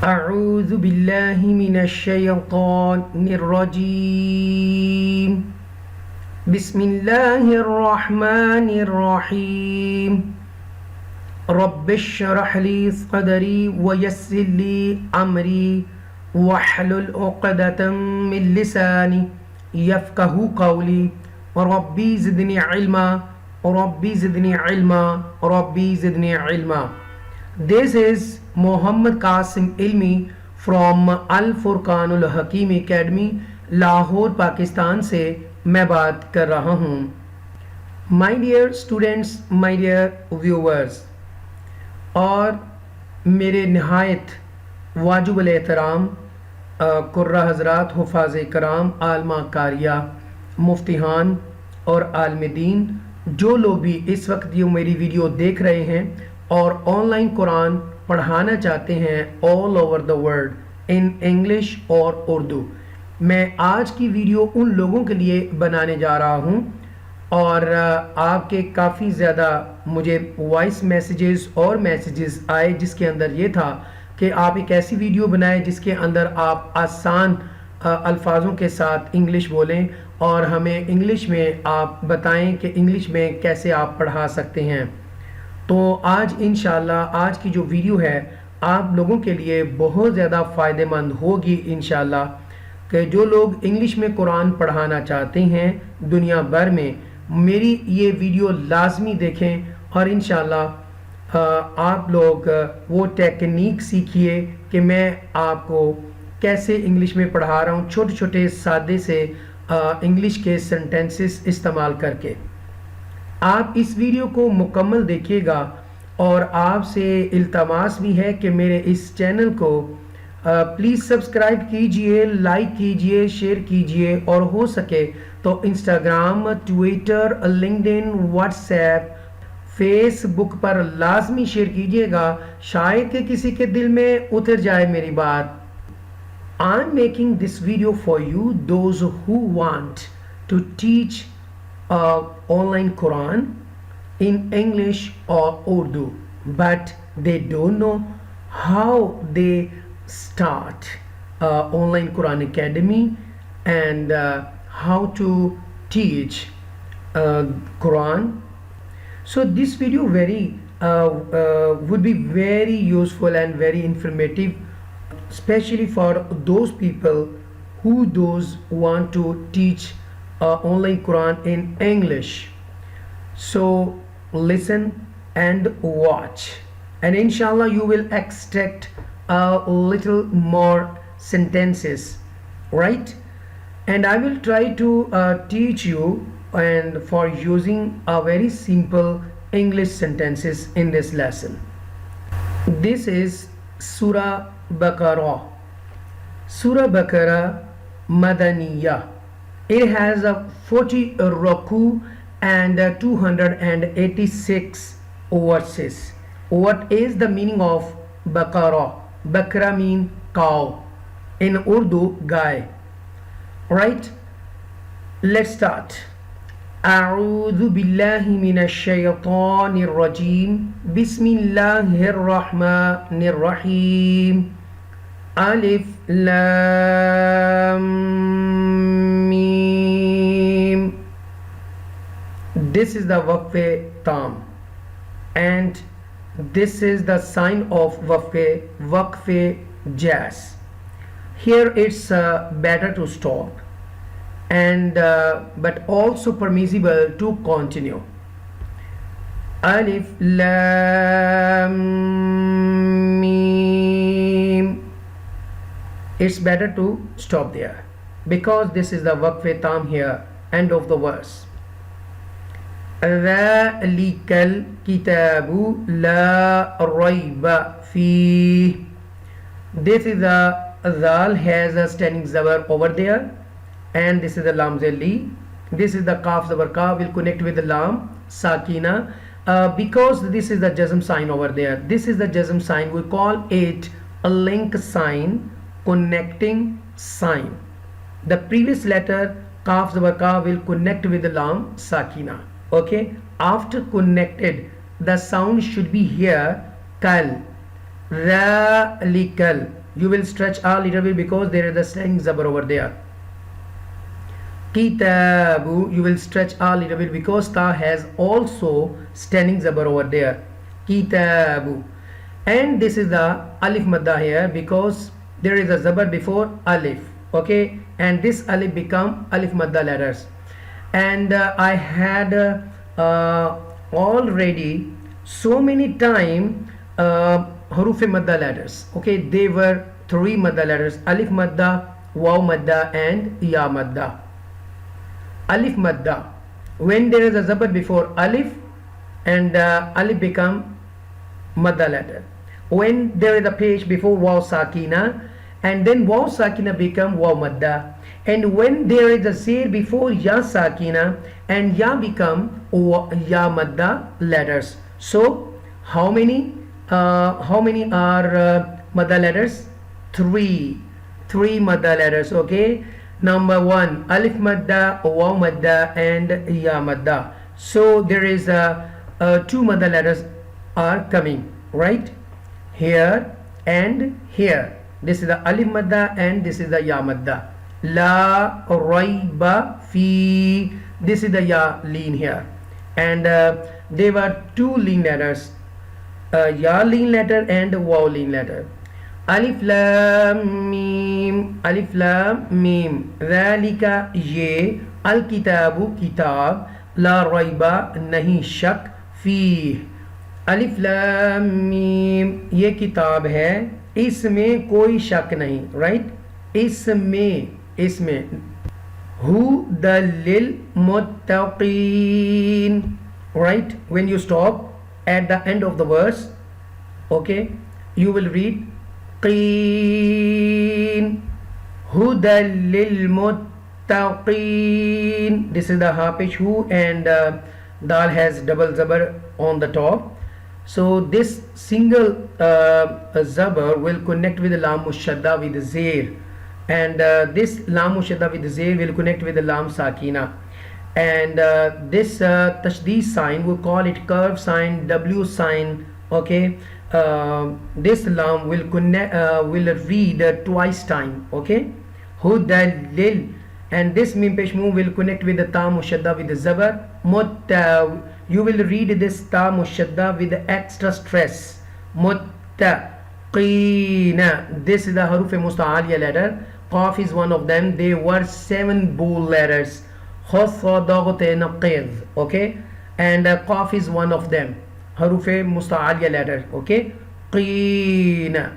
أعوذ بالله من الشيطان الرجيم بسم الله الرحمن الرحيم رب اشرح لي صدري ويسر لي أمري واحلل عقدة من لساني يفقه قولي ربي زدني علما ربي زدني علما ربي زدني علما. This is Muhammad Qasim Ilmi from Al-Furqan Hakeem Academy, Lahore Pakistan से मैं बात कर रहा हूँ. My dear students, my dear viewers और मेरे नहायत वाजिबुल एहतराम कुर्रा हज़रात, हुफ़ाज़ कराम, आलमा कारिया, मुफ्तिहान और आलमदीन, जो लोग भी इस वक्त ये मेरी वीडियो देख रहे हैं और ऑनलाइन कुरान पढ़ाना चाहते हैं all over the world in English और उर्दू. मैं आज की वीडियो उन लोगों के लिए बनाने जा रहा हूं और आपके काफ़ी ज़्यादा मुझे वॉइस मैसेजेस और मैसेजेस आए जिसके अंदर ये था कि आप एक ऐसी वीडियो बनाएं जिसके अंदर आप आसान अल्फाजों के साथ इंग्लिश बोलें और हमें इंग्लिश में आप बताएं कि इंग्लिश में कैसे आप पढ़ा सकते हैं. तो आज इंशाल्लाह आज की जो वीडियो है आप लोगों के लिए बहुत ज़्यादा फ़ायदेमंद होगी इंशाल्लाह, कि जो लोग इंग्लिश में कुरान पढ़ाना चाहते हैं दुनिया भर में, मेरी ये वीडियो लाजमी देखें और इंशाल्लाह आप लोग वो टेक्निक सीखिए कि मैं आपको कैसे इंग्लिश में पढ़ा रहा हूँ, छोटे छोटे सादे से इंग्लिश के सेंटेंसेस इस्तेमाल करके. आप इस वीडियो को मुकम्मल देखिएगा और आपसे इल्तमास भी है कि मेरे इस चैनल को प्लीज़ सब्सक्राइब कीजिए, लाइक कीजिए, शेयर कीजिए और हो सके तो Instagram, Twitter, LinkedIn, WhatsApp, Facebook पर लाजमी शेयर कीजिएगा, शायद कि किसी के दिल में उतर जाए मेरी बात. I am making this video for you those who want to teach online Quran in English or Urdu, but they don't know how they start online Quran Academy and how to teach Quran. So this video would be very useful and very informative, especially for those people who want to teach online Quran in English. So listen and watch, and inshallah you will extract a little more sentences, right? And I will try to teach you and for using a very simple English sentences in this lesson. This is Surah Baqra. Surah Baqra Madaniyah. It has a 40 ruku and 286 verses. What is the meaning of Baqara? Baqara means cow. In Urdu, guy. Right? Let's start. أعوذ بالله من الشيطان الرجيم بسم الله الرحمن الرحيم ألف لام ميم. This is the waqf tam and this is the sign of waqf jazz. Here it's better to stop and but also permissible to continue. Alif lam mim. It's better to stop there because this is the waqf tam here, end of the verse. Dhalikal kitabu la rayba fi. This is the zal has a standing zabar over there, and this is the lam zali. This is the kaf zabar ka will connect with the lam sakina because this is the jazm sign over there. This is the jazm sign. We call it a link sign, connecting sign. The previous letter kaf zabar ka will connect with the lam sakina. Okay, after connected the sound should be here kal, ralikal. you will stretch a little bit because there is a standing zabar over there. Kitabu, you will stretch a little bit because ta has also standing zabar over there. Kitabu. And this is the alif madda here because there is a zabar before alif. Okay, and this alif become alif madda letters. And I had already so many time haruf madda letters. Okay, they were 3 madda letters: alif madda, waw madda, and ya madda. Alif madda, when there is a zabar before alif, and alif become madda letter. When there is a page before waw sakina, and then waw sakina become waw madda. And when there is a zir before ya sakina, and ya become ya madda letters. So how many are madda letters? 3 madda letters. Okay, number 1 alif madda, waw madda, and ya madda. So there is 2 madda letters are coming right here and here. This is the alif madda and this is the ya madda. La raiba fi, this is the ya lean here, and there were 2 lean letters, ya lean letter and waw lean letter. Alif lam mim, alif lam mim, dhalika ye, al kitabu kitab, la raiba nahi shak fi. अलिफ लाम meme, ये किताब है, इसमें कोई शक नहीं, right? इसमें हुदल लिल मुत्तकीन, right? When you stop at the end of the verse, okay, you will read qeen, hudal lil muttaqin. This is the hafish hu, and dal has double zabar on the top. So this single zabar will connect with the lam mushadda with the zir, and this lam mushadda with the zir will connect with the lam sakina. And this tashdid sign, we call it curve sign, W sign. Okay, this lam will connect, will read twice time. Okay, hudalil, and this mim pesh move will connect with the ta mushadda with the zabar. You will read this ta mushadda with the extra stress. Muttaqina. This is the haruf musta'aliya letter. Qaf is one of them. There were 7 bool letters. Okay, and qaf is one of them. Haruf musta'aliya letter. Okay, qina.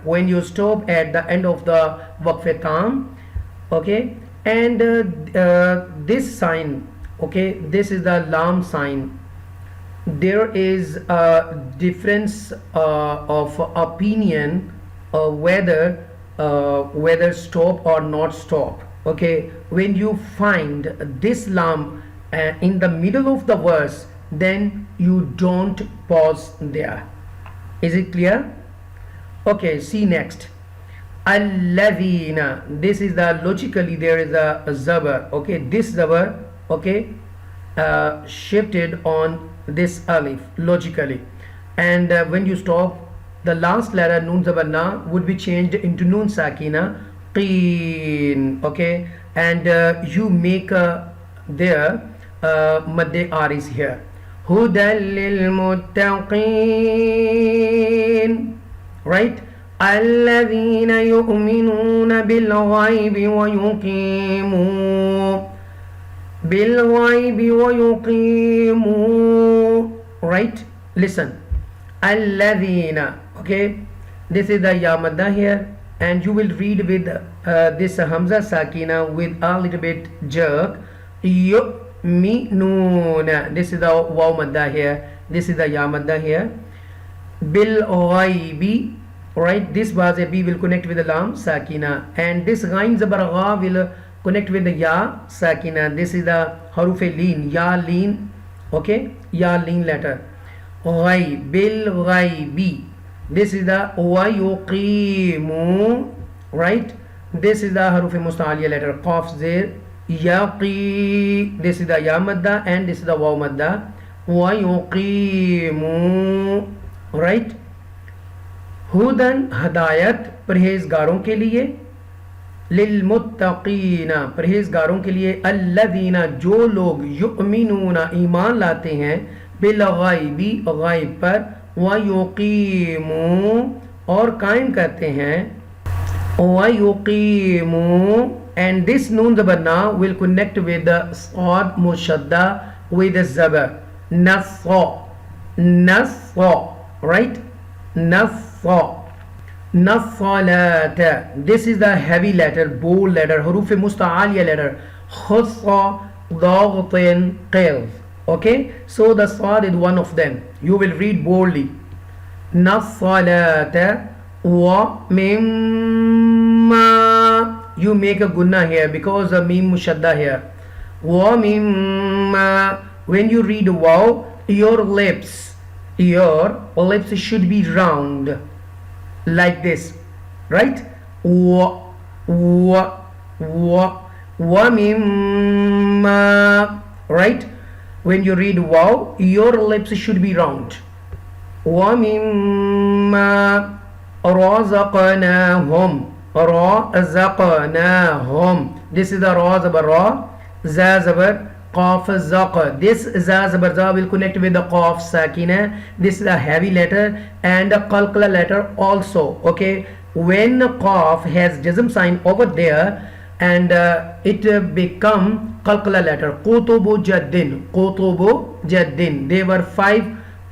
When you stop at the end of the waqf tam. Okay, and this sign. Okay, this is the lam sign. There is a difference of opinion whether stop or not stop. Okay, when you find this lam in the middle of the verse, then you don't pause there. Is it clear? Okay, see next. Alladhina. This is the logically there is a zabar. Okay, this zabar, okay, shifted on this alif logically, and when you stop, the last letter nun zabar na would be changed into nun sakina, qeen. Okay, and you make there madde aris here. Hudal lil muttaqin, right? الذين يؤمنون بالغيب ويقيموا right? Listen, الذين. Okay, this is the ya madda here, and you will read with this hamza sakina with a little bit jerk. yu'minuna. This is the waw madda here, this is the ya madda here. bil ghaibi, right? This was a b will connect with the lam sakina, and this ghain zabar gha will connect with the ya sakina. This is the haruf leen, ya leen. Okay, ya leen letter. Ghaib, bil ghaibi. This is the wa yuqimu, right? This is the haruf musta'aliya letter, qaf zir, yaqi. This is the ya madda, and this is the waw madda. Wa yuqimu, right? हुदन हदायत परहेजगारों के लिए, लिलमुत्तकीना परहेजगारों के लिए, अल्लज़ीना जो लोग युमिनूना ईमान लाते हैं, बिलग़ैबी गैब पर, व युकीमू और कायम करते हैं, व युकीमू and this noon zabar will connect with the sad mushadda with the zabar nasa, nasa, right, nasa, nasalata. This is the heavy letter, bold letter, huruf musta'aliya letter, khassa dagtin qilf. Okay, so the sad is one of them. You will read boldly. Nasalata wa mimma. You make a gunna here because a mim mushadda here. Wa mimma. When you read waw, your lips should be round like this, right? Wa mimma, right? When you read waw, your lips should be round. Wa mimma razaqnahum. Razaqnahum. This is the ra zabar ra, za zabar qaf zaqa. This za zabar za will connect with the qaf sakina. This is a heavy letter and a qalqala letter also. Okay, when qaf has jazm sign over there and it become qalqala letter. Qutubu jaddin, qutubu jaddin. There were 5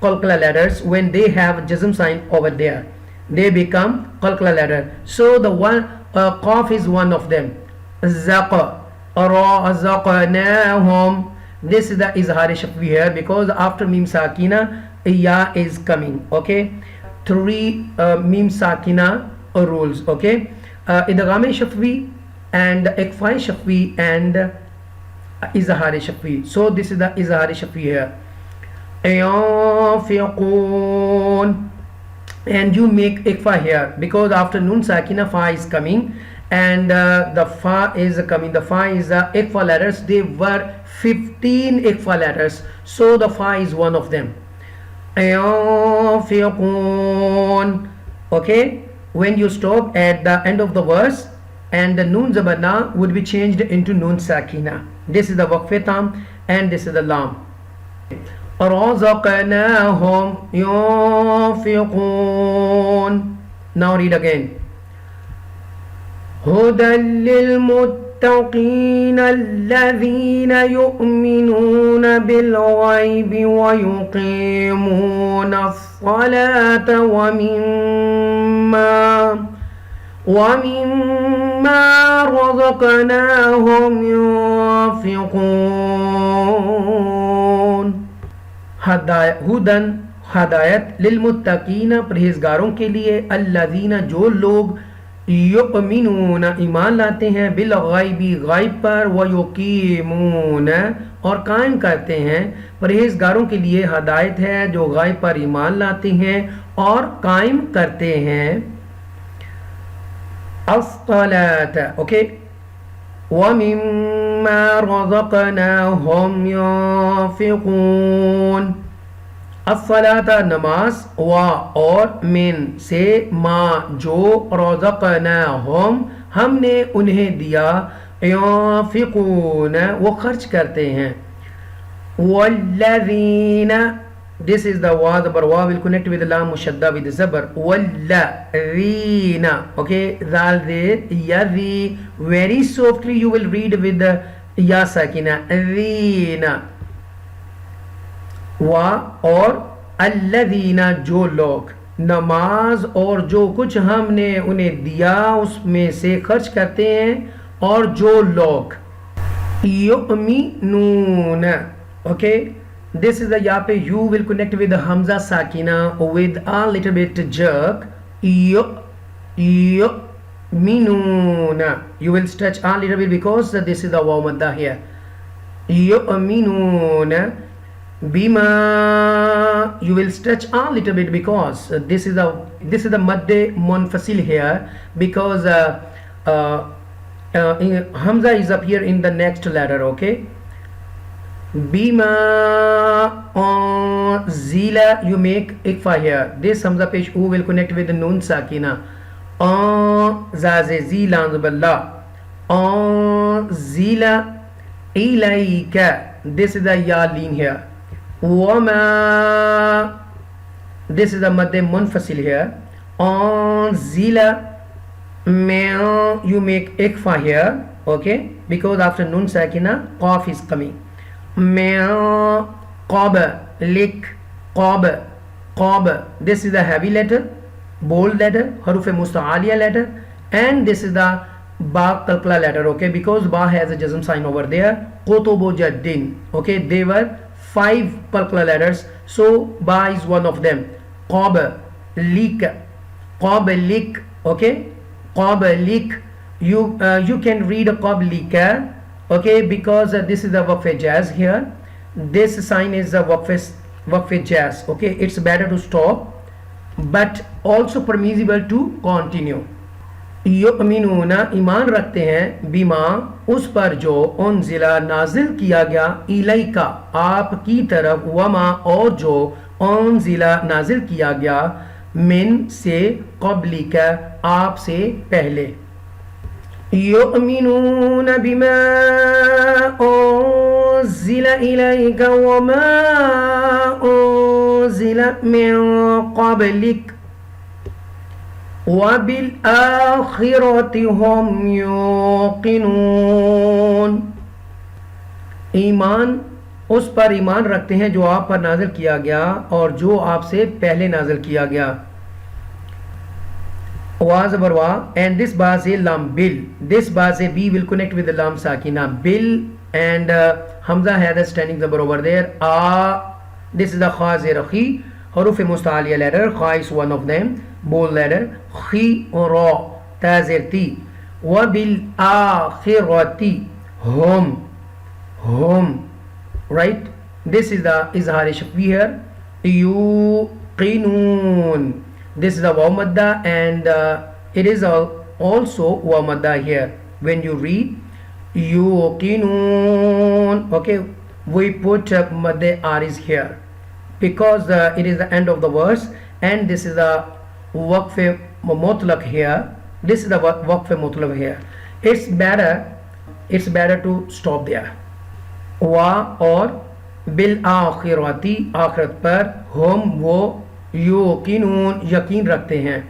qalqala letters. When they have jazm sign over there, they become qalqala letter. So the one qaf is one of them. Zaqa, razaqnahum. This is the izhar shafwi here because after mim sakina ya is coming. Okay, 3 mim sakina rules. Okay, idgham shafwi and ikfa shafwi and izhar shafwi. So this is the izhar shafwi here. Yanfiqun. And you make ikfa here because after nun sakina fa is coming and the fa is coming. The fa is the ikfa letters. They were 15 ikfa letters, so the fa is one of them. Okay, when you stop at the end of the verse and the nun zabarna would be changed into nun sakina. This is the waqf tam and this is the lam. رَزَقْنَاهُمْ يُنْفِقُونَ. Now read again. هُدًى لِلْمُتَّقِينَ الَّذِينَ يُؤْمِنُونَ بِالْغَيْبِ وَيُقِيمُونَ الصَّلَاةَ وَمِمَّا رَزَقْنَاهُمْ يُنْفِقُونَ. हुदन हदायत लिलमुत्तकीना परहेजगारों के लिए, अल्लज़ीना जो लोग युमिनूना ईमान लाते हैं, बिलग़ैबी गैब पर, व युकीमून और कायम करते हैं. परहेजगारों के लिए हदायत है जो गैब पर ईमान लाते हैं और कायम करते हैं. अस्सलात. ओके, वमिम्मा रज़क़नाहुम युनफ़िक़ून. अस्सलाता नमाज, वा और मिन से, मा जो, रज़क़नाहुम हमने उन्हें दिया, युनफ़िक़ून वो खर्च करते हैं. वल्लज़ीना. This is the wa zabar wa will connect with the lam mushadda with the zabar. Wallazina. Okay, zal de yazi. Very softly you will read with the ya sakina. Zina. Wa और अल्लज़ीना जो लोग नमाज और जो कुछ हमने उन्हें दिया उसमें से खर्च करते हैं, और जो लोग युमिनून. Okay, this is the ya pe you will connect with the hamza sakina with a little bit jerk. Yu'minuna. You will stretch a little bit because this is the waw madda here. Yu'minuna. Bima. You will stretch a little bit because this is the madde munfasil here because hamza is up here in the next letter. Okay, Bima zila, you make ikfa here. This Hamza pesh u will connect with the nun sakina. Zaze zila zuballa. Zila ilayka. This is the ya lean here. Wama. This is the madde munfasil here. Zila. You make ikfa here. Okay, because after nun sakina qaf is coming. Qab, lik, qab, qab. This is the heavy letter, bold letter, haruf musta'aliya letter, and this is the ba kalkala letter. Okay, because ba has a jazm sign over there. Qutubu jaddin. Okay, they were 5 kalkala letters, so ba is one of them. Qab, lik, qab, lik. Okay, qab, lik. You can read a qablika, okay, because this is the waqf jazz here. This sign is the waqf jazz. Okay, it's better to stop, but also permissible to continue. युमिनूना ईमान रखते हैं बिमा उस पर जो उनजिला नाजिल किया गया इलैका आपकी तरफ वमा और जो उनजिला नाजिल किया गया मिन से क़ब्लिका आपसे पहले युमिनून बिमा उनजिला इलैका वमा उनजिला मिन क़ब्लिक वबिल आखिरति हुम युक़िनून ईमान उस पर ईमान रखते हैं जो आप पर नाज़िल किया गया और जो आपसे पहले नाज़िल किया गया वा ज़बर वा and this ba se lam bil this ba se b will connect with the lam sakina bil and hamza had a standing zabar over there this is the kha zir khi haruf musta'aliya letter kha is one of them bold letter khi ra ta zir ti wa bil akhirati hum right this is the izhar shafwi here yuqinun this is the waw madda and it is also waw madda here when you read yuqinun okay we put madde aris here because it is the end of the verse and this is the waqf mutlaq here this is the waqf mutlaq here it's better to stop there wa और bill आखिरती आखिरत पर हम वो युक़िनून यकीन रखते हैं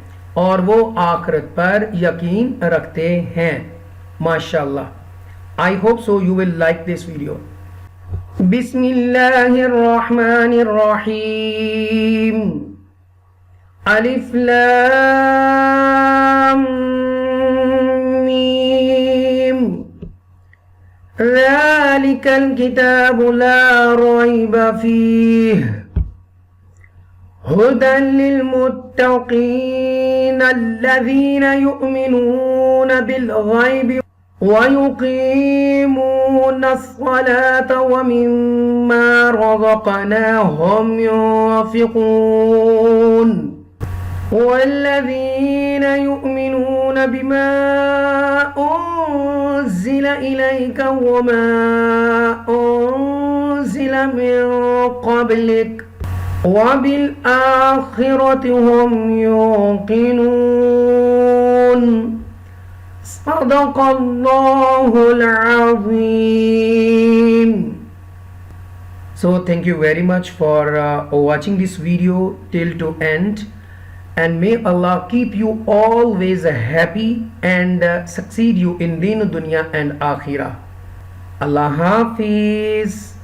और वो आखिरत पर यकीन रखते हैं माशाल्लाह I hope so you will like this video बिस्मिल्लाहिर्रहमानिर्रहीम अलिफ लाम meme ذلكal kitabu la rayba fihi hudan lil muttaqin alladhina yu'minuna bil ghaibi wa yuqimuna as-salata wa mimma razaqnahum yunfiqun والذين يؤمنون بما أنزل إليك وما أنزل من قبلك وبالآخرة هم يوقنون صدق الله العظيم. So thank you very much for watching this video till to end. And may Allah keep you always happy and succeed you in Deen Dunya and Akhirah. Allah Hafiz.